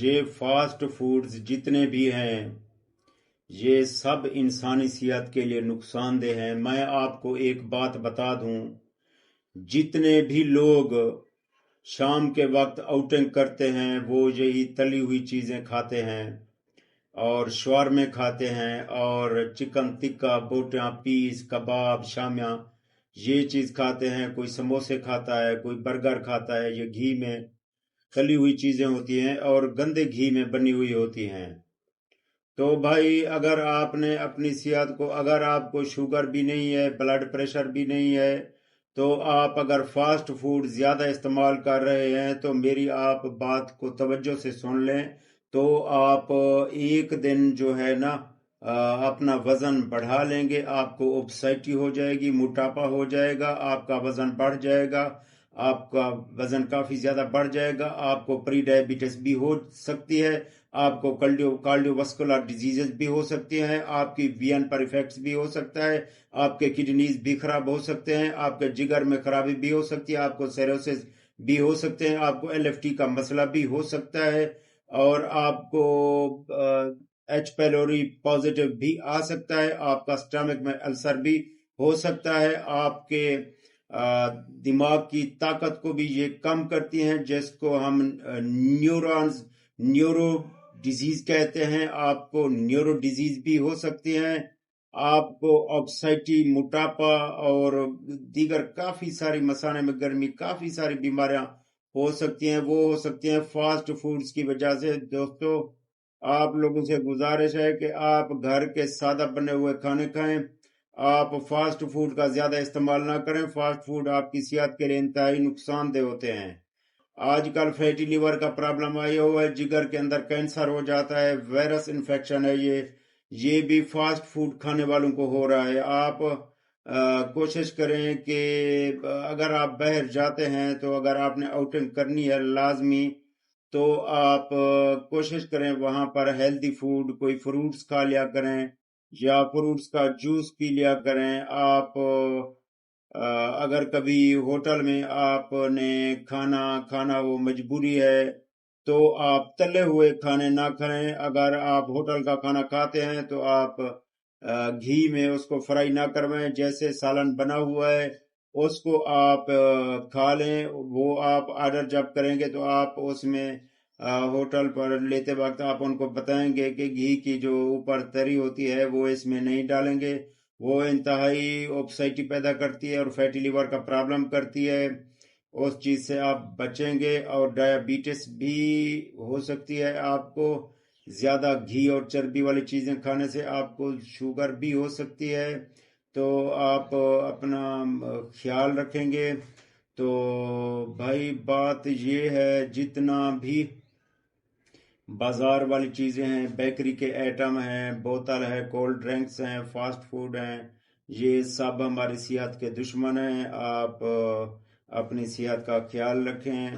یہ fast foods جتنے بھی ہیں یہ سب انسانی صحت کے لیے نقصان دہ ہیں۔ میں آپ کو ایک بات بتا دوں، جتنے بھی لوگ شام کے وقت آؤٹنگ کرتے ہیں وہ یہی تلی ہوئی چیزیں کھاتے ہیں اور شورمے کھاتے ہیں اور چکن ٹکا، بوٹیاں، پیس، کباب، شامیاں یہ چیز کھاتے ہیں، کوئی سموسے کھاتا ہے، کوئی برگر کھاتا ہے۔ یہ گھی میں تلی ہوئی چیزیں ہوتی ہیں اور گندے گھی میں بنی ہوئی ہوتی ہیں۔ تو بھائی اگر آپ نے اپنی صحت کو، اگر آپ کو شوگر بھی نہیں ہے، بلڈ پریشر بھی نہیں ہے، تو آپ اگر فاسٹ فوڈ زیادہ استعمال کر رہے ہیں تو میری آپ بات کو توجہ سے سن لیں، تو آپ ایک دن جو ہے نا اپنا وزن بڑھا لیں گے، آپ کو اوبیسٹی ہو جائے گی، موٹاپا ہو جائے گا، آپ کا وزن بڑھ جائے گا، آپ کا وزن کافی زیادہ بڑھ جائے گا، آپ کو پری ڈائبٹیس بھی ہو سکتی ہے، آپ کو کارڈیو واسکولار ڈیزیزز بھی ہو سکتی ہیں، آپ کی وین پر افیکٹس بھی ہو سکتا ہے، آپ کے کڈنیز بھی خراب ہو سکتے ہیں، آپ کے جگر میں خرابی بھی ہو سکتی ہے، آپ کو سیروسس بھی ہو سکتے ہیں، آپ کو LFT کا مسئلہ بھی ہو سکتا ہے، اور آپ کو ایچ پیلوری پازیٹیو بھی آ سکتا ہے، آپ کا سٹمک میں السر بھی ہو سکتا ہے، آپ کے دماغ کی طاقت کو بھی یہ کم کرتی ہیں، جس کو ہم نیورو ڈیزیز کہتے ہیں، آپ کو نیورو ڈیزیز بھی ہو سکتی ہیں، آپ کو اوبیسٹی، موٹاپا اور دیگر کافی ساری مثانے میں گرمی، کافی ساری بیماریاں ہو سکتی ہیں، وہ ہو سکتی ہیں فاسٹ فوڈز کی وجہ سے۔ دوستو آپ لوگوں سے گزارش ہے کہ آپ گھر کے سادہ بنے ہوئے کھانے کھائیں، آپ فاسٹ فوڈ کا زیادہ استعمال نہ کریں۔ فاسٹ فوڈ آپ کی صحت کے لیے انتہائی نقصان دہ ہوتے ہیں۔ آج کل فیٹی لیور کا پرابلم آیا ہوا ہے، جگر کے اندر کینسر ہو جاتا ہے، وائرس انفیکشن ہے، یہ بھی فاسٹ فوڈ کھانے والوں کو ہو رہا ہے۔ آپ کوشش کریں کہ اگر آپ باہر جاتے ہیں تو اگر آپ نے آؤٹنگ کرنی ہے لازمی، تو آپ کوشش کریں وہاں پر ہیلدی فوڈ، کوئی فروٹس کھا لیا کریں یا فروٹس کا جوس پی لیا کریں۔ آپ اگر کبھی ہوٹل میں آپ نے کھانا وہ مجبوری ہے تو آپ تلے ہوئے کھانے نہ کھائیں۔ اگر آپ ہوٹل کا کھانا کھاتے ہیں تو آپ گھی میں اس کو فرائی نہ کروائیں، جیسے سالن بنا ہوا ہے اس کو آپ کھا لیں۔ وہ آپ آرڈر جب کریں گے تو آپ اس میں ہوٹل پر لیتے وقت آپ ان کو بتائیں گے کہ گھی کی جو اوپر تری ہوتی ہے وہ اس میں نہیں ڈالیں گے، وہ انتہائی اوبیسٹی پیدا کرتی ہے اور فیٹی لیور کا پرابلم کرتی ہے، اس چیز سے آپ بچیں گے۔ اور ڈائبٹیس بھی ہو سکتی ہے، آپ کو زیادہ گھی اور چربی والی چیزیں کھانے سے آپ کو شوگر بھی ہو سکتی ہے، تو آپ اپنا خیال رکھیں گے۔ تو بھائی بات یہ ہے، جتنا بھی بازار والی چیزیں ہیں، بیکری کے آئٹم ہیں، بوتل ہے، کولڈ ڈرنکس ہیں، فاسٹ فوڈ ہیں، یہ سب ہماری صحت کے دشمن ہیں۔ آپ اپنی صحت کا خیال رکھیں۔